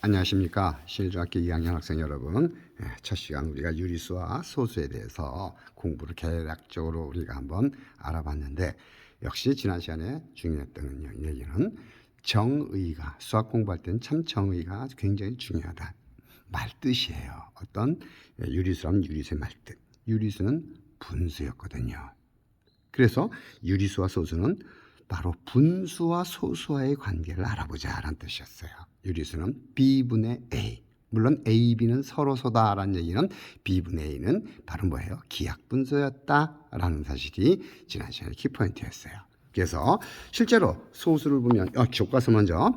안녕하십니까. 신일중학교 2학년 학생 여러분. 첫 시간 우리가 유리수와 소수에 대해서 공부를 개략적으로 우리가 한번 알아봤는데, 역시 지난 시간에 중요했던 얘기는 정의가, 수학 공부할 때는 참 정의가 굉장히 중요하다. 말뜻이에요. 어떤 유리수라면 유리수의 말뜻. 유리수는 분수였거든요. 그래서 유리수와 소수는 바로 분수와 소수와의 관계를 알아보자라는 뜻이었어요. 유리수는 B분의 A. 물론 A, B는 서로소다라는 얘기는 B분의 A는 바로 뭐예요? 기하분수였다라는 사실이 지난 시간에 키포인트였어요. 그래서 실제로 소수를 보면 교과서 먼저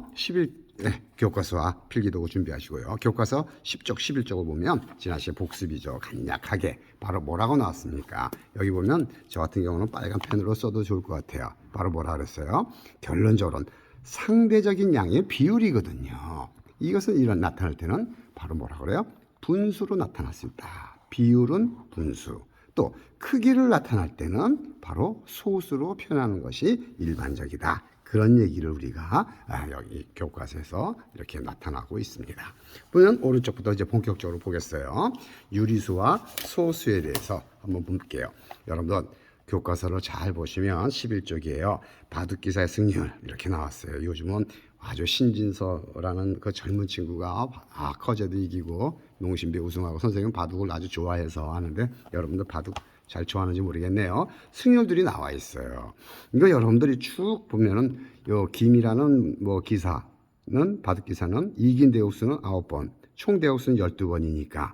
교과서와 필기도구 준비하시고요. 교과서 10쪽, 11쪽을 보면 지난 시간에 복습이죠. 간략하게 바로 뭐라고 나왔습니까? 여기 보면 저 같은 경우는 빨간 펜으로 써도 좋을 것 같아요. 바로 뭐라 그랬어요? 결론적으로는 상대적인 양의 비율이거든요. 이것은 이런 나타날 때는 바로 뭐라 그래요? 분수로 나타날 수 있다. 비율은 분수. 또 크기를 나타날 때는 바로 소수로 표현하는 것이 일반적이다. 그런 얘기를 우리가 여기 교과서에서 이렇게 나타나고 있습니다. 보면 오른쪽부터 이제 본격적으로 보겠어요. 유리수와 소수에 대해서 한번 볼게요. 여러분들 교과서를 잘 보시면 11쪽이에요. 바둑기사의 승률 이렇게 나왔어요. 요즘은 아주 신진서라는 그 젊은 친구가 커제도 이기고 농심배 우승하고 선생님은 바둑을 아주 좋아해서 하는데, 여러분들 바둑 잘 좋아하는지 모르겠네요. 승률들이 나와 있어요. 이거 여러분들이 쭉 보면은 요 김이라는 기사는, 바둑 기사는 이긴 대역수는 9번, 총 대역수는 12번이니까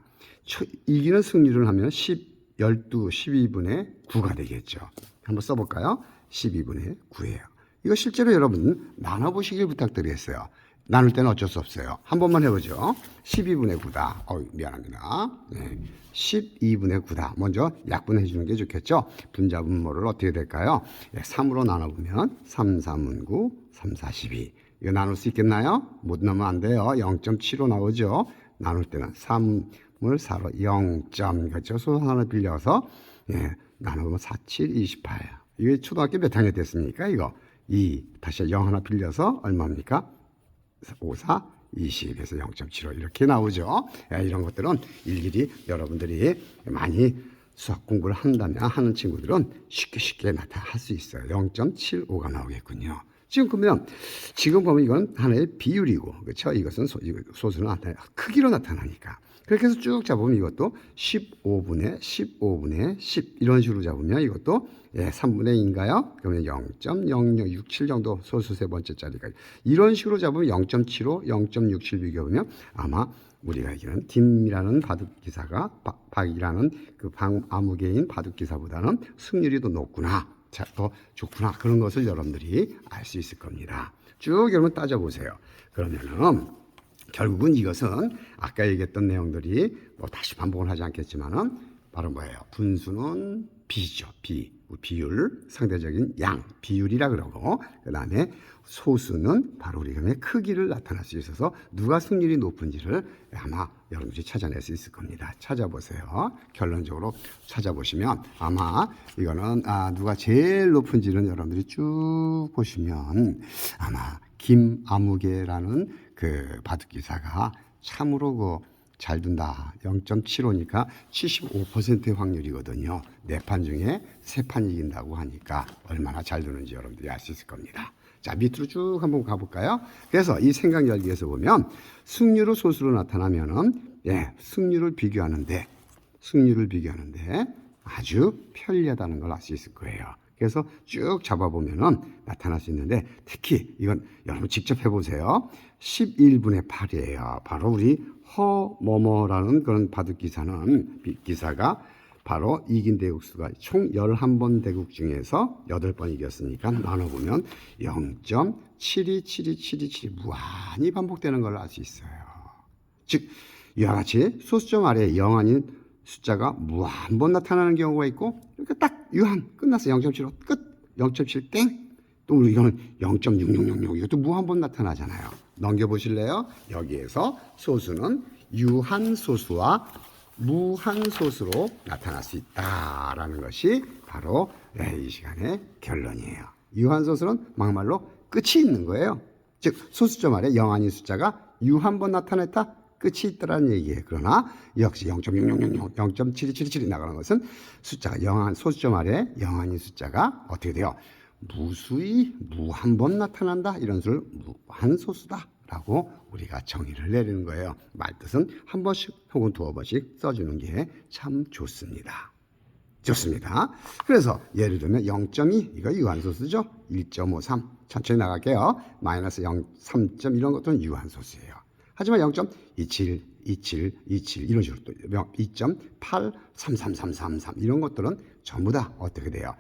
이기는 승률을 하면 12, 12분의 9가 되겠죠. 한번 써볼까요? 12분의 9예요. 이거 실제로 여러분 나눠보시길 부탁드리겠어요. 나눌 때는 어쩔 수 없어요. 한 번만 해보죠. 12분의 9다. 미안합니다. 12분의 9다. 먼저 약분해 주는 게 좋겠죠. 분자분모를 어떻게 될까요? 3으로 나눠보면 3, 3은 9, 3, 4, 12. 이거 나눌 수 있겠나요? 못 나누면 안 돼요. 0.75 나오죠. 나눌 때는 3을 4로 0. 그렇죠. 소수 하나 빌려서 나누면 4, 7, 28. 이게 초등학교 몇 학년 됐습니까? 이거 2 다시 0 하나 빌려서 얼마입니까? 5, 4, 20에서 0.75 이렇게 나오죠. 이런 것들은 일일이 여러분들이 많이 수학 공부를 한다면 하는 친구들은 쉽게 나타날 수 있어요. 0.75가 나오겠군요. 지금 보면 이건 하나의 비율이고, 그렇죠? 이것은 소수는 크기로 나타나니까. 그렇게 해서 쭉 잡으면 이것도 15분의 10 이런 식으로 잡으면 이것도 3분의 2인가요? 그러면 0.0067 정도 소수 세 번째 자리가. 이런 식으로 잡으면 0.75, 0.67 비교하면 아마 우리가 이기는 김이라는 바둑기사가 박이라는 그 아무개인 바둑기사보다는 승률이 더 높구나. 자, 더 좋구나. 그런 것을 여러분들이 알 수 있을 겁니다. 쭉 여러분 따져보세요. 그러면은 결국은 이것은 아까 얘기했던 내용들이 다시 반복을 하지 않겠지만은 바로 뭐예요? 분수는 비죠. 비율, 상대적인 양, 비율이라 그러고, 그 다음에 소수는 바로 우리가 크기를 나타낼 수 있어서 누가 승률이 높은지를 아마 여러분들이 찾아낼 수 있을 겁니다. 찾아보세요. 결론적으로 찾아보시면 아마 이거는 누가 제일 높은지는 여러분들이 쭉 보시면 아마 김아무개라는 그 바둑기사가 참으로 잘 둔다. 0.75니까 75%의 확률이거든요. 4판 중에 3판 이긴다고 하니까 얼마나 잘 두는지 여러분들이 알 수 있을 겁니다. 자, 밑으로 쭉 한번 가볼까요? 그래서 이 생각 열기에서 보면 승률을 소수로 나타나면은 승률을 비교하는데 아주 편리하다는 걸 알 수 있을 거예요. 그래서 쭉 잡아보면은 나타날 수 있는데, 특히 이건 여러분 직접 해보세요. 11분의 8이에요. 바로 우리 허머머라는 그런 바둑기사는 기사가 바로 이긴 대국수가 총 11번 대국 중에서 8번 이겼으니까 나눠보면 0.727272 무한히 반복되는 걸 알 수 있어요. 즉 이와 같이 소수점 아래에 0 아닌 숫자가 무한번 나타나는 경우가 있고, 이렇게 딱 유한 끝났어. 0.75 끝. 0.7 땡. 또 우리 이거는 0.6666 이것도 무한번 나타나잖아요. 넘겨보실래요? 여기에서 소수는 유한소수와 무한소수로 나타날 수 있다라는 것이 바로 이 시간의 결론이에요. 유한소수는 막말로 끝이 있는 거예요. 즉 소수점 아래 0 아닌 숫자가 U 한 번 나타냈다? 끝이 있더라는 얘기예요. 그러나 역시 0.0000, 0.7277이 나가는 것은 숫자가 영한 소수점 아래 영한인 숫자가 어떻게 돼요? 무수히 무 한 번 나타난다. 이런 수를 무한소수다 라고 우리가 정의를 내리는 거예요. 말뜻은 한 번씩 혹은 두어 번씩 써주는 게 참 좋습니다. 좋습니다. 그래서 예를 들면 0.2 이거 유한소수죠. 1.53 천천히 나갈게요. 마이너스 0, 3점 이런 것들은 유한소수예요. 하지만 0.27, 27, 27 이런 식으로 또 2.8, 33333 이런 것들은 전부 다 어떻게 돼요?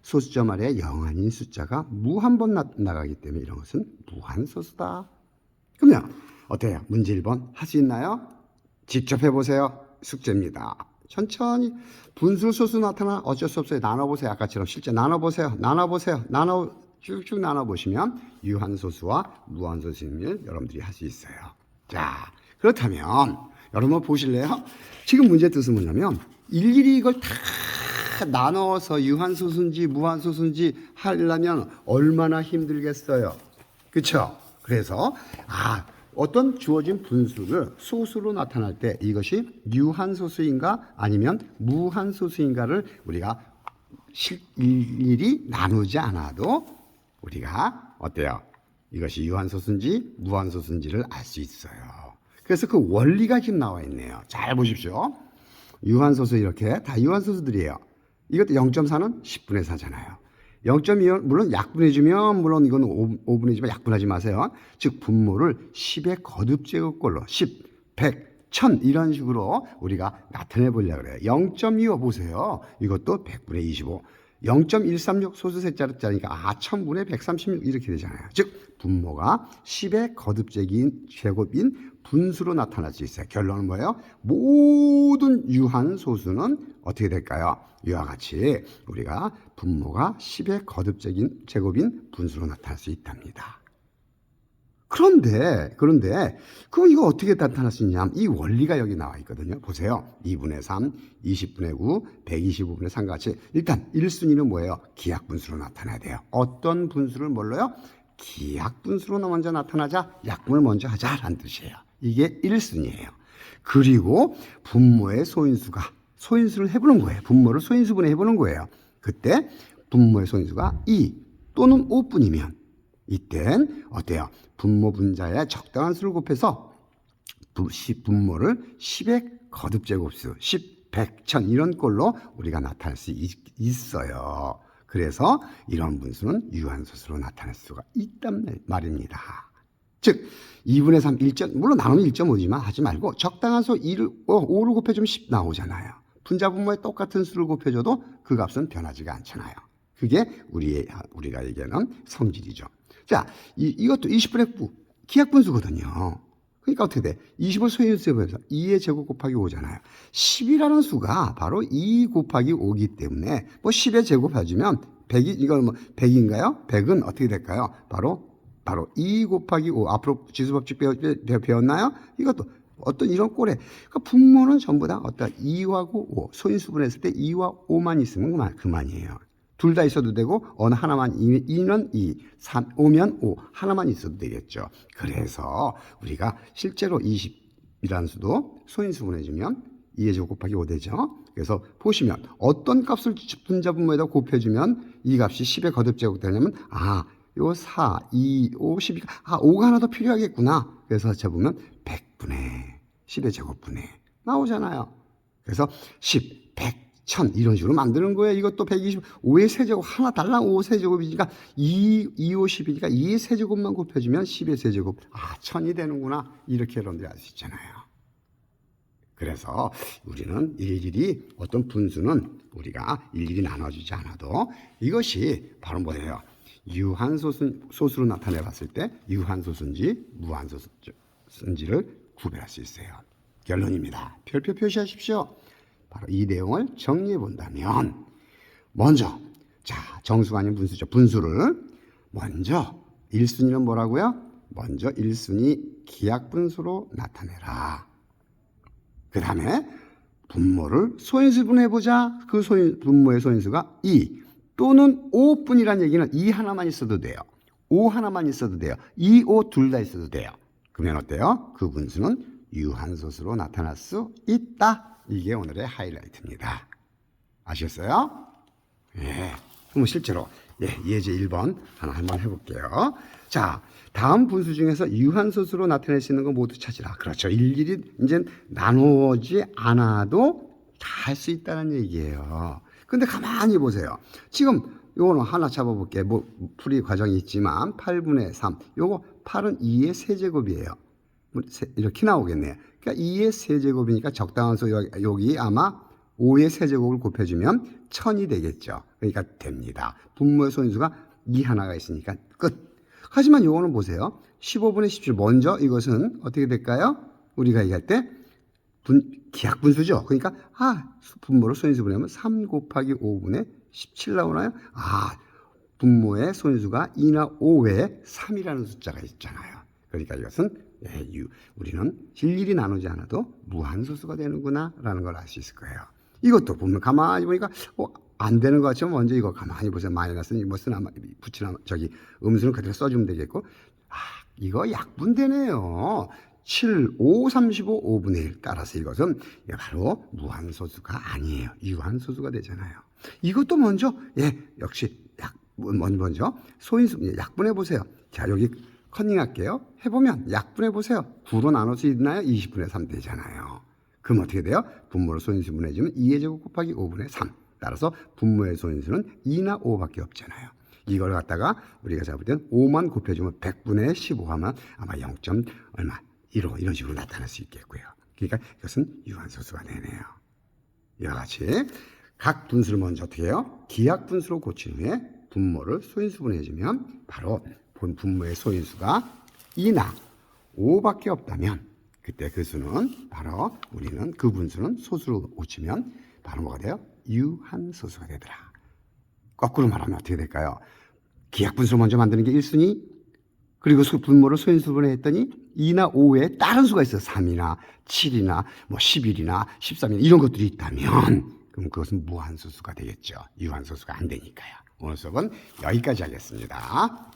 소수점 아래 영한인 숫자가 무 한 번 나가기 때문에 이런 것은 무한소수다. 그러면 어때요? 문제 1번 할 수 있나요? 직접 해보세요. 숙제입니다. 천천히 분수 소수 나타나 어쩔 수 없어요. 나눠보세요. 아까처럼 실제 나눠보세요. 쭉쭉 나눠보시면 유한소수와 무한소수임을 여러분들이 할 수 있어요. 자, 그렇다면 여러분 보실래요? 지금 문제 뜻은 뭐냐면 일일이 이걸 다 나눠서 유한소수인지 무한소수인지 하려면 얼마나 힘들겠어요. 그렇죠? 그래서 어떤 주어진 분수를 소수로 나타날 때 이것이 유한소수인가 아니면 무한소수인가를 우리가 일일이 나누지 않아도 우리가 어때요? 이것이 유한소수인지 무한소수인지를 알 수 있어요. 그래서 그 원리가 지금 나와 있네요. 잘 보십시오. 유한소수 이렇게 다 유한소수들이에요. 이것도 0.4는 10분의 4잖아요. 0.2는 물론 약분해주면 물론 이건 5분이지만 약분하지 마세요. 즉 분모를 10의 거듭제곱꼴로 10, 100, 1000 이런 식으로 우리가 나타내 보려고 그래요. 0.25 보세요. 이것도 100분의 25. 0.136 소수 셋자리니까 1000분의 136 이렇게 되잖아요. 즉 분모가 10의 거듭제곱인 분수로 나타날 수 있어요. 결론은 뭐예요? 모든 유한소수는 어떻게 될까요? 이와 같이 우리가 분모가 10의 거듭제곱인 분수로 나타날 수 있답니다. 그런데 그럼 이거 어떻게 나타날 수 있냐? 이 원리가 여기 나와 있거든요. 보세요. 2분의 3, 20분의 9, 125분의 3 같이 일단 1순위는 뭐예요? 기하분수로 나타나야 돼요. 어떤 분수를 뭘로요? 기하분수로 먼저 나타나자. 약분을 먼저 하자라는 뜻이에요. 이게 1순위예요. 그리고 분모의 소인수를 해보는 거예요. 분모를 소인수분해 해보는 거예요. 그때 분모의 소인수가 2 또는 5뿐이면 이땐 어때요? 분모 분자의 적당한 수를 곱해서 분모를 10의 거듭제곱수 10, 100, 1000 이런 꼴로 우리가 나타낼 수 있어요. 그래서 이런 분수는 유한소수로 나타낼 수가 있단 말입니다. 즉 2분의 3, 1점 물론 나누면 1.5지만 하지 말고 적당한 수 5를 곱해주면 10 나오잖아요. 분자 분모에 똑같은 수를 곱해줘도 그 값은 변하지가 않잖아요. 그게 우리가 얘기하는 성질이죠. 자, 이것도 20분의 9 기하분수거든요. 그러니까 어떻게 돼? 20을 소인수에 해서 2의 제곱 곱하기 5잖아요. 10이라는 수가 바로 2 곱하기 5이기 때문에 뭐 10의 제곱 해주면 100이 이건 뭐 100인가요? 100은 어떻게 될까요? 바로 2 곱하기 5 앞으로 지수법칙 배웠나요? 이것도 어떤 이런 꼴에 그러니까 분모는 전부 다 어떤 2하고 5 소인수분했을 때 2와 5만 있으면 그만이에요. 둘 다 있어도 되고 어느 하나만 2는 2, 3, 5면 5 하나만 있어도 되겠죠. 그래서 우리가 실제로 20이라는 수도 소인수분해주면 2의 제곱 곱하기 5 되죠. 그래서 보시면 어떤 값을 분자 분모에다 곱해주면 이 값이 10의 거듭제곱 되냐면 요 4, 2, 5, 12 5가 하나 더 필요하겠구나. 그래서 제보면 100분의 10의 제곱분의 나오잖아요. 그래서 10, 100, 1000 이런 식으로 만드는 거예요. 이것도 120, 5의 세제곱 하나 달랑 5 세제곱이니까 2, 50이니까 2의 세제곱만 곱해주면 10의 세제곱 1000이 되는구나. 이렇게 여러분들이 알 수 있잖아요. 그래서 우리는 일일이 어떤 분수는 우리가 일일이 나눠주지 않아도 이것이 바로 뭐예요? 유한소수로 나타내 봤을 때 유한소수인지 무한소수인지를 구별할 수 있어요. 결론입니다. 별표 표시하십시오. 바로 이 내용을 정리해 본다면 먼저 정수가 아닌 분수죠. 분수를 먼저 1순위는 뭐라고요? 먼저 1순위 기하분수로 나타내라. 그 다음에 분모를 소인수분해보자. 그 분모의 소인수가 2 또는 5뿐이라는 얘기는 2 하나만 있어도 돼요. 5 하나만 있어도 돼요. 2, 5 둘 다 있어도 돼요. 그러면 어때요? 그 분수는 유한소수로 나타날 수 있다. 이게 오늘의 하이라이트입니다. 아시겠어요? 예. 그럼 실제로 예제 1번 하나 한번 해볼게요. 자, 다음 분수 중에서 유한소수로 나타낼 수 있는 거 모두 찾으라. 그렇죠. 일일이 이제 나누지 않아도 다 할 수 있다는 얘기예요. 근데 가만히 보세요. 지금 요거는 하나 잡아볼게요. 뭐 풀이 과정이 있지만 8분의 3. 요거 8은 2의 세제곱이에요. 이렇게 나오겠네요. 그러니까 2의 세제곱이니까 적당한 수 여기 아마 5의 세제곱을 곱해주면 1000이 되겠죠. 그러니까 됩니다. 분모의 소인수가 2 하나가 있으니까 끝. 하지만 요거는 보세요. 15분의 17. 먼저 이것은 어떻게 될까요? 우리가 얘기할 때 기하분수죠. 그러니까 분모로 소인수 보내면 3 곱하기 5분의 17 나오나요? 분모의 소인수가 2나 5에 3이라는 숫자가 있잖아요. 그러니까 이것은 우리는 일일이 나누지 않아도 무한소수가 되는구나 라는 걸 알 수 있을 거예요. 이것도 보면 가만히 보니까 안 되는 것 같지만 먼저 이거 가만히 보세요. 마이너스는 뭐 쓰나 붙이나 음수는 그대로 써주면 되겠고 이거 약분되네요. 7, 5, 35, 5분의 1 따라서 이것은 바로 무한소수가 아니에요. 유한소수가 되잖아요. 이것도 먼저 역시 먼저 소인수 약분해 보세요. 자 여기 컨닝할게요. 해보면 약분해 보세요. 9로 나눌 수 있나요? 20분의 3 되잖아요. 그럼 어떻게 돼요? 분모로 소인수 분해주면 2의 제곱 곱하기 5분의 3. 따라서 분모의 소인수는 2나 5밖에 없잖아요. 이걸 갖다가 우리가 잡을 때는 5만 곱해주면 100분의 15 하면 아마 0. 얼마 1호 이런 식으로 나타날 수 있겠고요. 그러니까 이것은 유한소수가 되네요. 이와 같이 각 분수를 먼저 어떻게 해요? 기하분수로 고친 후에 분모를 소인수 분해해주면 바로 분모의 소인수가 2나 5밖에 없다면 그때 그 수는 바로 우리는 그 분수는 소수로 고치면 바로 뭐가 돼요? 유한소수가 되더라. 거꾸로 말하면 어떻게 될까요? 기하분수를 먼저 만드는 게 1순위 그리고 분모를 소인수 분해했더니 2나 5에 다른 수가 있어요. 3이나 7이나 뭐 11이나 13이나 이런 것들이 있다면 그럼 그것은 무한소수가 되겠죠. 유한소수가 안 되니까요. 오늘 수업은 여기까지 하겠습니다.